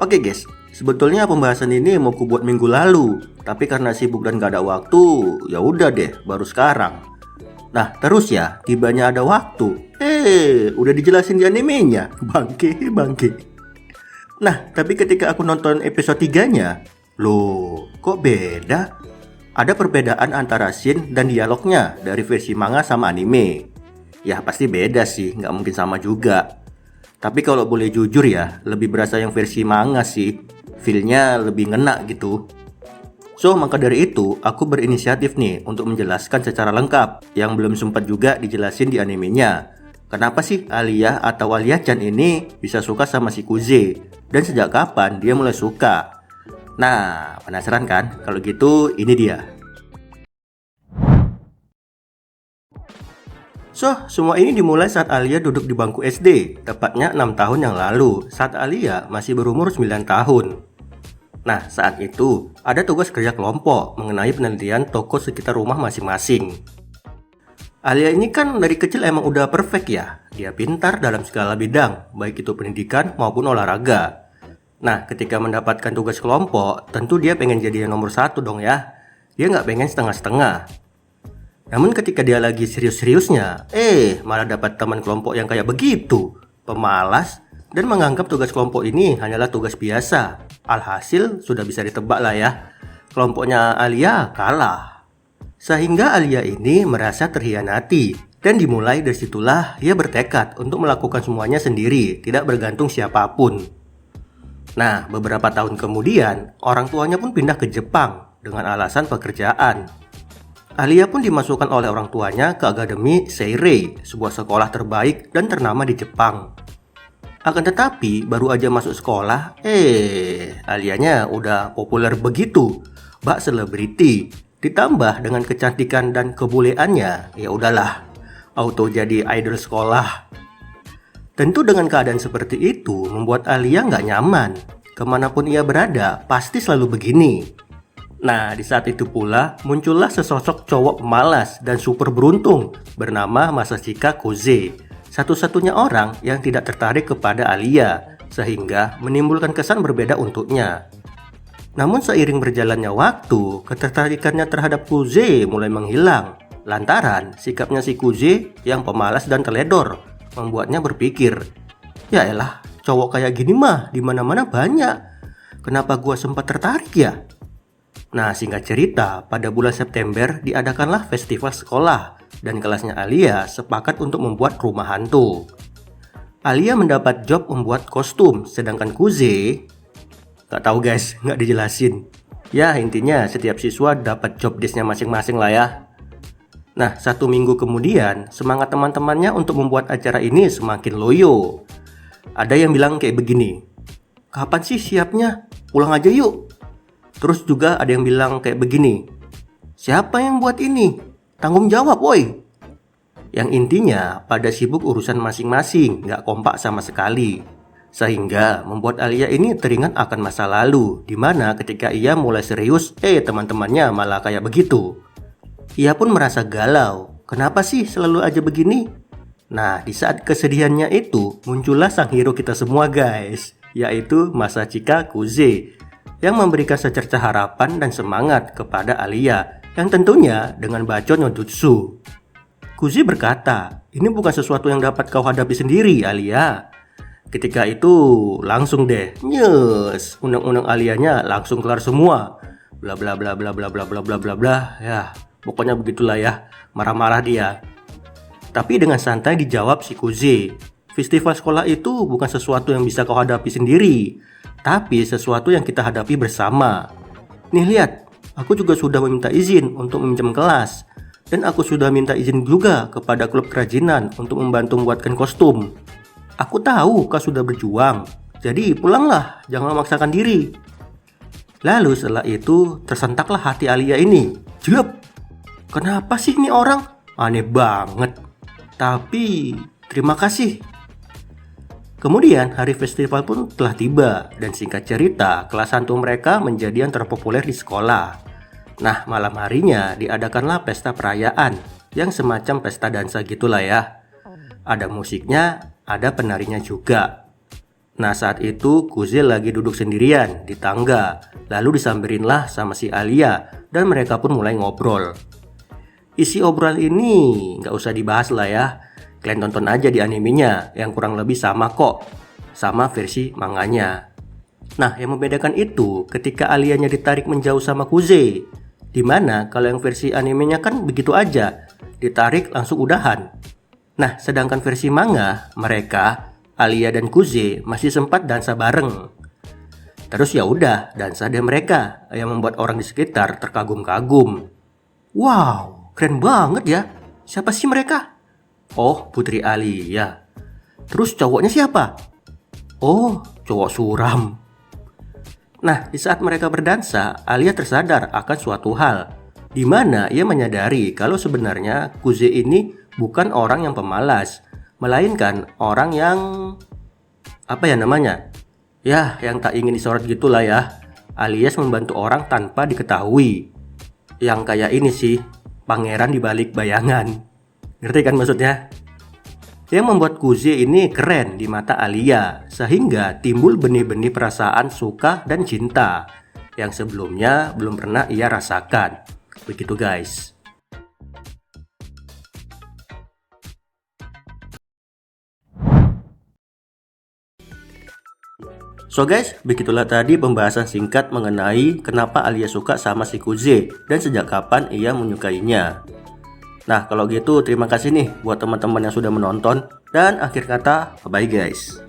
Oke guys, sebetulnya pembahasan ini mau ku buat minggu lalu, tapi karena sibuk dan gak ada waktu, ya udah deh, baru sekarang. Nah, terus ya, tibanya ada waktu. Udah dijelasin di animenya. Bangke. Nah, tapi ketika aku nonton episode 3-nya, loh, kok beda? Ada perbedaan antara scene dan dialognya dari versi manga sama anime. Ya pasti beda sih, nggak mungkin sama juga. Tapi kalau boleh jujur ya, lebih berasa yang versi manga sih. Feel-nya lebih ngena gitu. So, maka dari itu, aku berinisiatif nih untuk menjelaskan secara lengkap yang belum sempat juga dijelasin di animenya. Kenapa sih Alia atau Alia-chan ini bisa suka sama si Kuze? Dan sejak kapan dia mulai suka? Nah, penasaran kan? Kalau gitu, ini dia. So, semua ini dimulai saat Alia duduk di bangku SD, tepatnya 6 tahun yang lalu, saat Alia masih berumur 9 tahun. Nah, saat itu, ada tugas kerja kelompok mengenai penelitian toko sekitar rumah masing-masing. Alia ini kan dari kecil emang udah perfect ya. Dia pintar dalam segala bidang, baik itu pendidikan maupun olahraga. Nah, ketika mendapatkan tugas kelompok, tentu dia pengen jadi yang nomor 1 dong ya. Dia nggak pengen setengah-setengah. Namun ketika dia lagi serius-seriusnya, malah dapat teman kelompok yang kayak begitu, pemalas, dan menganggap tugas kelompok ini hanyalah tugas biasa. Alhasil, sudah bisa ditebak lah ya, kelompoknya Alia kalah. Sehingga Alia ini merasa terhianati, dan dimulai dari situlah ia bertekad untuk melakukan semuanya sendiri, tidak bergantung siapapun. Nah, beberapa tahun kemudian, orang tuanya pun pindah ke Jepang dengan alasan pekerjaan. Alia pun dimasukkan oleh orang tuanya ke Akademi Seirei, sebuah sekolah terbaik dan ternama di Jepang. Akan tetapi, baru aja masuk sekolah, Alianya udah populer begitu, bak selebriti. Ditambah dengan kecantikan dan kebolehannya, ya udahlah, auto jadi idol sekolah. Tentu dengan keadaan seperti itu membuat Alia nggak nyaman. Kemanapun ia berada, pasti selalu begini. Nah, di saat itu pula muncullah sesosok cowok pemalas dan super beruntung bernama Masashika Koze. Satu-satunya orang yang tidak tertarik kepada Alia, sehingga menimbulkan kesan berbeda untuknya. Namun seiring berjalannya waktu, ketertarikannya terhadap Kuze mulai menghilang. Lantaran sikapnya si Kuze yang pemalas dan teledor membuatnya berpikir, ya elah, cowok kayak gini mah di mana-mana banyak. Kenapa gua sempat tertarik ya? Nah, singkat cerita, pada bulan September diadakanlah festival sekolah dan kelasnya Alia sepakat untuk membuat rumah hantu. Alia mendapat job membuat kostum, sedangkan Kuze gak tahu guys, gak dijelasin. Ya intinya setiap siswa dapat job desknya masing-masing lah ya. Nah, 1 minggu kemudian semangat teman-temannya untuk membuat acara ini semakin loyo. Ada yang bilang kayak begini, kapan sih siapnya? Pulang aja yuk. Terus juga ada yang bilang kayak begini, siapa yang buat ini? Tanggung jawab woi. Yang intinya pada sibuk urusan masing-masing, gak kompak sama sekali. Sehingga membuat Alia ini teringat akan masa lalu, di mana ketika ia mulai serius, teman-temannya malah kayak begitu. Ia pun merasa galau, kenapa sih selalu aja begini? Nah, di saat kesedihannya itu, muncullah sang hero kita semua guys, yaitu Masashika Koze, yang memberikan secercah harapan dan semangat kepada Alia, yang tentunya dengan bacot no jutsu. Koze berkata, ini bukan sesuatu yang dapat kau hadapi sendiri Alia. Ketika itu langsung deh, nyes, undang-undang Alianya langsung kelar semua. Bla bla bla bla bla bla bla bla bla bla. Ya, pokoknya begitulah ya. Marah-marah dia. Tapi dengan santai dijawab si Koze, festival sekolah itu bukan sesuatu yang bisa kau hadapi sendiri, tapi sesuatu yang kita hadapi bersama. Nih lihat, aku juga sudah meminta izin untuk meminjam kelas. Dan aku sudah minta izin juga kepada klub kerajinan untuk membantu membuatkan kostum. Aku tahu kau sudah berjuang, jadi pulanglah, jangan memaksakan diri. Lalu setelah itu tersentaklah hati Alia ini. Jep, kenapa sih ini orang? Aneh banget. Tapi terima kasih. Kemudian hari festival pun telah tiba dan singkat cerita kelas hantu mereka menjadi yang terpopuler di sekolah. Nah, malam harinya diadakanlah pesta perayaan yang semacam pesta dansa gitulah ya. Ada musiknya, ada penarinya juga. Nah saat itu Kuze lagi duduk sendirian di tangga. Lalu disamperinlah sama si Alia dan mereka pun mulai ngobrol. Isi obrolan ini nggak usah dibahas lah ya. Kalian tonton aja di animenya yang kurang lebih sama kok. Sama versi manganya. Nah yang membedakan itu ketika Alianya ditarik menjauh sama Kuze. Dimana kalau yang versi animenya kan begitu aja. Ditarik langsung udahan. Nah sedangkan versi manga mereka Alia dan Kuze masih sempat dansa bareng. Terus ya udah, dansa deh mereka yang membuat orang di sekitar terkagum-kagum. Wow, keren banget ya. Siapa sih mereka? Oh, Putri Alia. Terus cowoknya siapa? Oh, cowok suram. Nah, di saat mereka berdansa, Alia tersadar akan suatu hal, di mana ia menyadari kalau sebenarnya Kuze ini bukan orang yang pemalas, melainkan orang yang apa ya namanya? Ya, yang tak ingin disorot gitulah ya. Alias membantu orang tanpa diketahui. Yang kayak ini sih, pangeran di balik bayangan. Ngerti kan maksudnya? Yang membuat Kuze ini keren di mata Alia, sehingga timbul benih-benih perasaan suka dan cinta yang sebelumnya belum pernah ia rasakan. Begitu guys. So guys, begitulah tadi pembahasan singkat mengenai kenapa Alia suka sama si Kuze dan sejak kapan ia menyukainya. Nah kalau gitu terima kasih nih buat teman-teman yang sudah menonton dan akhir kata bye guys.